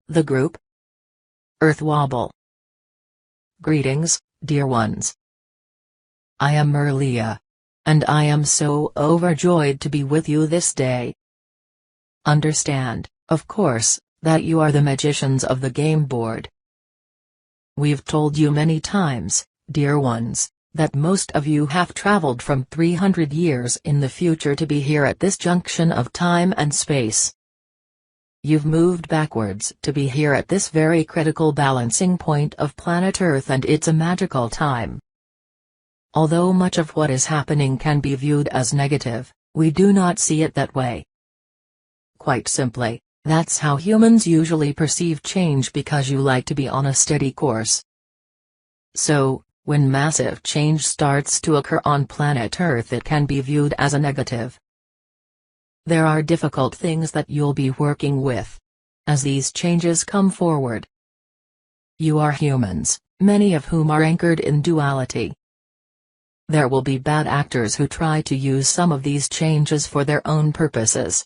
The group Earth Wobble. Greetings, dear ones. I am Merlia. And I am so overjoyed to be with you this day. Understand, of course, that you are the magicians of the game board. We've told you many times, dear ones, that most of you have traveled from 300 years in the future to be here at this junction of time and space. You've moved backwards to be here at this very critical balancing point of planet Earth, and it's a magical time. Although much of what is happening can be viewed as negative, we do not see it that way. Quite simply, that's how humans usually perceive change, because you like to be on a steady course. So, when massive change starts to occur on planet Earth, it can be viewed as a negative. There are difficult things that you'll be working with as these changes come forward. You are humans, many of whom are anchored in duality. There will be bad actors who try to use some of these changes for their own purposes.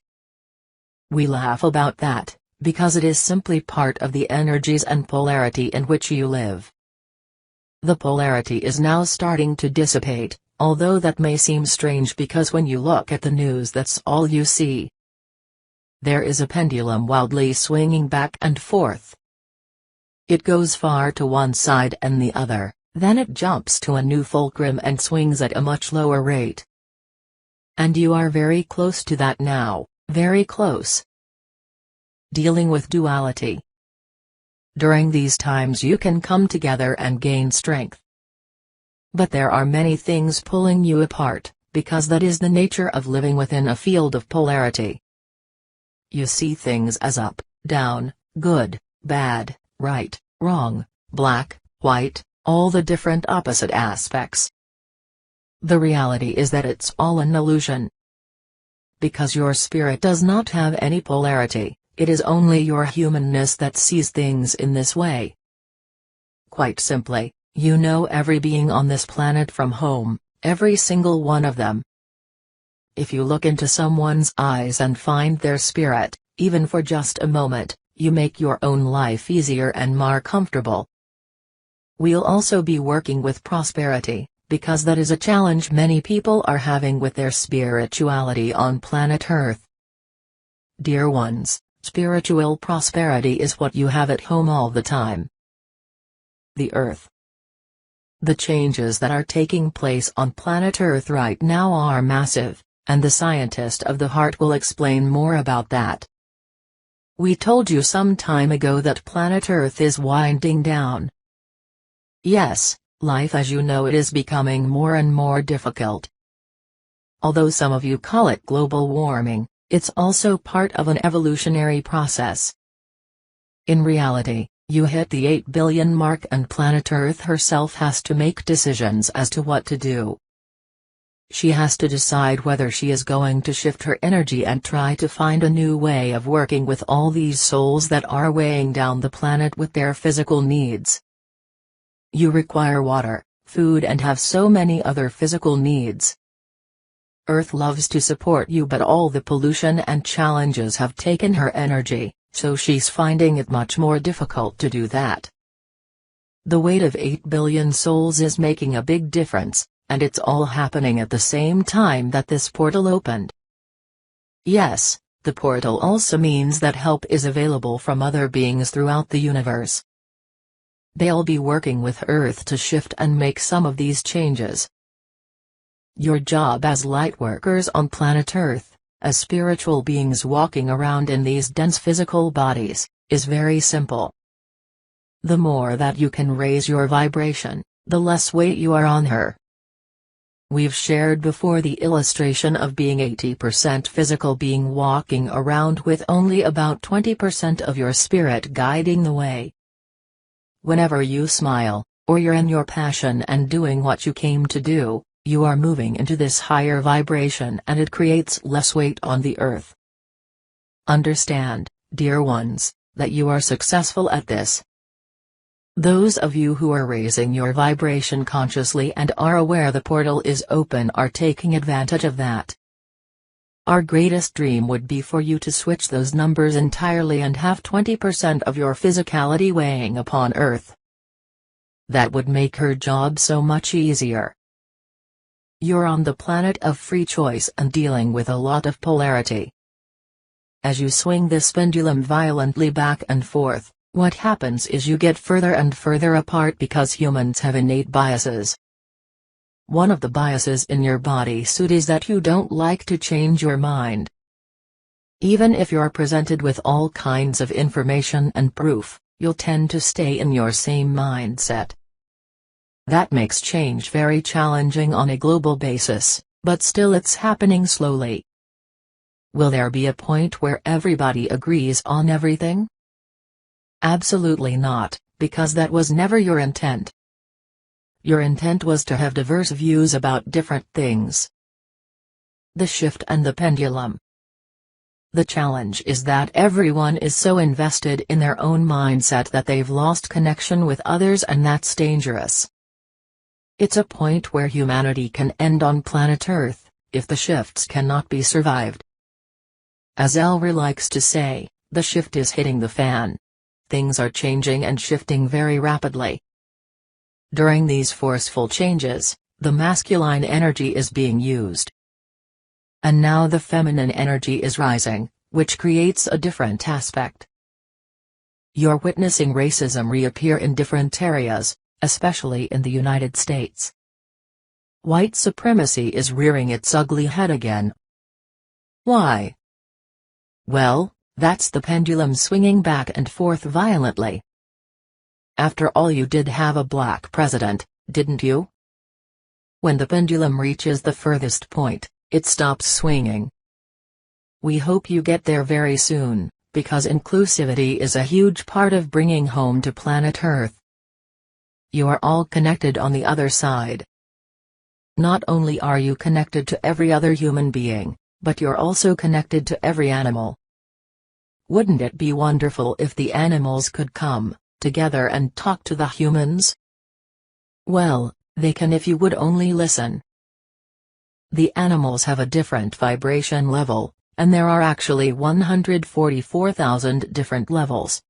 We laugh about that, because it is simply part of the energies and polarity in which you live. The polarity is now starting to dissipate, although that may seem strange because when you look at the news, that's all you see. There is a pendulum wildly swinging back and forth. It goes far to one side and the other. Then it jumps to a new fulcrum and swings at a much lower rate. And you are very close to that now, very close. Dealing with duality. During these times you can come together and gain strength. But there are many things pulling you apart, because that is the nature of living within a field of polarity. You see things as up, down, good, bad, right, wrong, black, white, all the different opposite aspects. The reality is that it's all an illusion. Because your spirit does not have any polarity, it is only your humanness that sees things in this way. Quite simply, you know every being on this planet from home, every single one of them. If you look into someone's eyes and find their spirit, even for just a moment, you make your own life easier and more comfortable. We'll also be working with prosperity, because that is a challenge many people are having with their spirituality on planet Earth. Dear ones, spiritual prosperity is what you have at home all the time. The Earth. The changes that are taking place on planet Earth right now are massive, and the scientist of the heart will explain more about that. We told you some time ago that planet Earth is winding down. Yes, life as you know it is becoming more and more difficult. Although some of you call it global warming, it's also part of an evolutionary process. In reality, you hit the 8 billion mark and planet Earth herself has to make decisions as to what to do. She has to decide whether she is going to shift her energy and try to find a new way of working with all these souls that are weighing down the planet with their physical needs. You require water, food, and have so many other physical needs. Earth loves to support you, but all the pollution and challenges have taken her energy, so she's finding it much more difficult to do that. The weight of 8 billion souls is making a big difference, and it's all happening at the same time that this portal opened. Yes, the portal also means that help is available from other beings throughout the universe. They'll be working with Earth to shift and make some of these changes. Your job as lightworkers on planet Earth, as spiritual beings walking around in these dense physical bodies, is very simple. The more that you can raise your vibration, the less weight you are on her. We've shared before the illustration of being 80% physical being walking around with only about 20% of your spirit guiding the way. Whenever you smile, or you're in your passion and doing what you came to do, you are moving into this higher vibration and it creates less weight on the Earth. Understand, dear ones, that you are successful at this. Those of you who are raising your vibration consciously and are aware the portal is open are taking advantage of that. Our greatest dream would be for you to switch those numbers entirely and have 20% of your physicality weighing upon Earth. That would make her job so much easier. You're on the planet of free choice and dealing with a lot of polarity. As you swing this pendulum violently back and forth, what happens is you get further and further apart because humans have innate biases. One of the biases in your bodysuit is that you don't like to change your mind. Even if you're presented with all kinds of information and proof, you'll tend to stay in your same mindset. That makes change very challenging on a global basis, but still it's happening slowly. Will there be a point where everybody agrees on everything? Absolutely not, because that was never your intent. Your intent was to have diverse views about different things. The shift and the pendulum. The challenge is that everyone is so invested in their own mindset that they've lost connection with others, and that's dangerous. It's a point where humanity can end on planet Earth, if the shifts cannot be survived. As Elmer likes to say, the shift is hitting the fan. Things are changing and shifting very rapidly. During these forceful changes, the masculine energy is being used. And now the feminine energy is rising, which creates a different aspect. You're witnessing racism reappear in different areas, especially in the United States. White supremacy is rearing its ugly head again. Why? Well, that's the pendulum swinging back and forth violently. After all, you did have a black president, didn't you? When the pendulum reaches the furthest point, it stops swinging. We hope you get there very soon, because inclusivity is a huge part of bringing home to planet Earth. You are all connected on the other side. Not only are you connected to every other human being, but you're also connected to every animal. Wouldn't it be wonderful if the animals could come together and talk to the humans? Well, they can if you would only listen. The animals have a different vibration level, and there are actually 144,000 different levels.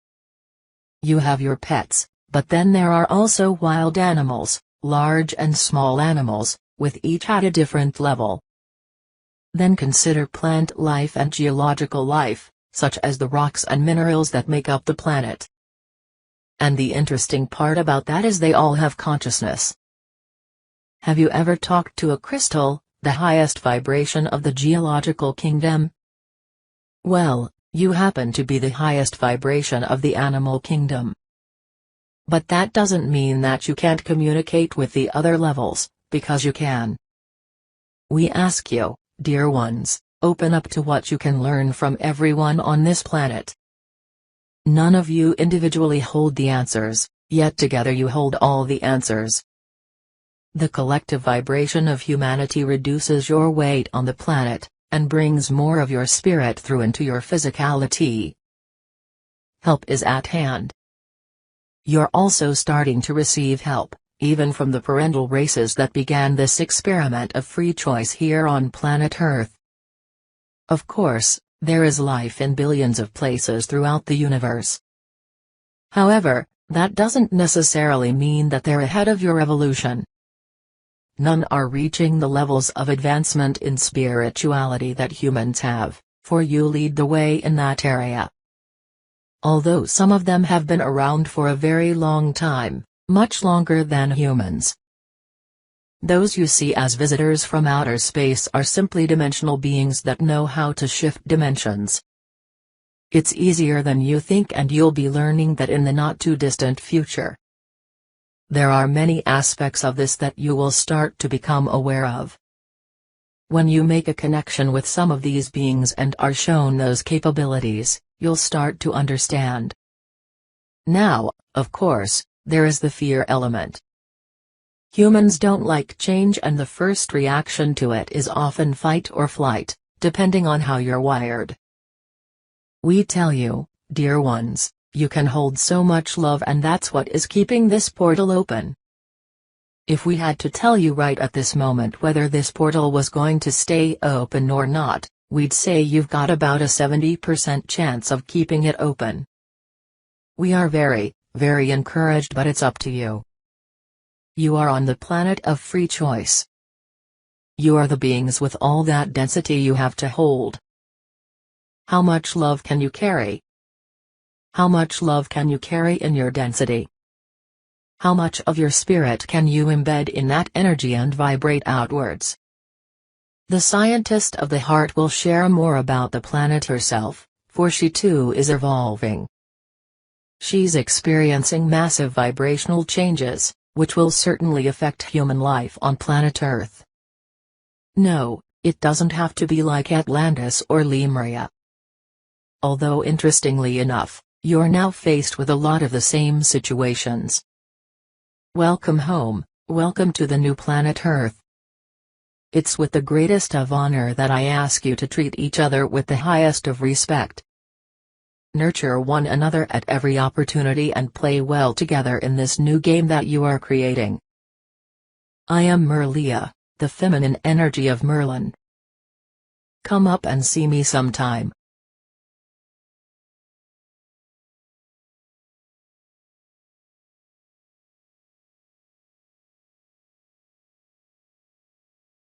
You have your pets, but then there are also wild animals, large and small animals, with each at a different level. Then consider plant life and geological life, such as the rocks and minerals that make up the planet. And the interesting part about that is they all have consciousness. Have you ever talked to a crystal, the highest vibration of the geological kingdom? Well, you happen to be the highest vibration of the animal kingdom. But that doesn't mean that you can't communicate with the other levels, because you can. We ask you, dear ones, open up to what you can learn from everyone on this planet. None of you individually hold the answers, yet together you hold all the answers. The collective vibration of humanity reduces your weight on the planet, and brings more of your spirit through into your physicality. Help is at hand. You're also starting to receive help, even from the parental races that began this experiment of free choice here on planet Earth. Of course, there is life in billions of places throughout the universe. However, that doesn't necessarily mean that they're ahead of your evolution. None are reaching the levels of advancement in spirituality that humans have, for you lead the way in that area. Although some of them have been around for a very long time, much longer than humans. Those you see as visitors from outer space are simply dimensional beings that know how to shift dimensions. It's easier than you think, and you'll be learning that in the not-too-distant future. There are many aspects of this that you will start to become aware of. When you make a connection with some of these beings and are shown those capabilities, you'll start to understand. Now, of course, there is the fear element. Humans don't like change, and the first reaction to it is often fight or flight, depending on how you're wired. We tell you, dear ones, you can hold so much love, and that's what is keeping this portal open. If we had to tell you right at this moment whether this portal was going to stay open or not, we'd say you've got about a 70% chance of keeping it open. We are very, very encouraged, but it's up to you. You are on the planet of free choice. You are the beings with all that density you have to hold. How much love can you carry? How much love can you carry in your density? How much of your spirit can you embed in that energy and vibrate outwards? The scientist of the heart will share more about the planet herself, for she too is evolving. She's experiencing massive vibrational changes, which will certainly affect human life on planet Earth. No, it doesn't have to be like Atlantis or Lemuria. Although interestingly enough, you're now faced with a lot of the same situations. Welcome home, welcome to the new planet Earth. It's with the greatest of honor that I ask you to treat each other with the highest of respect. Nurture one another at every opportunity and play well together in this new game that you are creating. I am Merlia, the feminine energy of Merlin. Come up and see me sometime.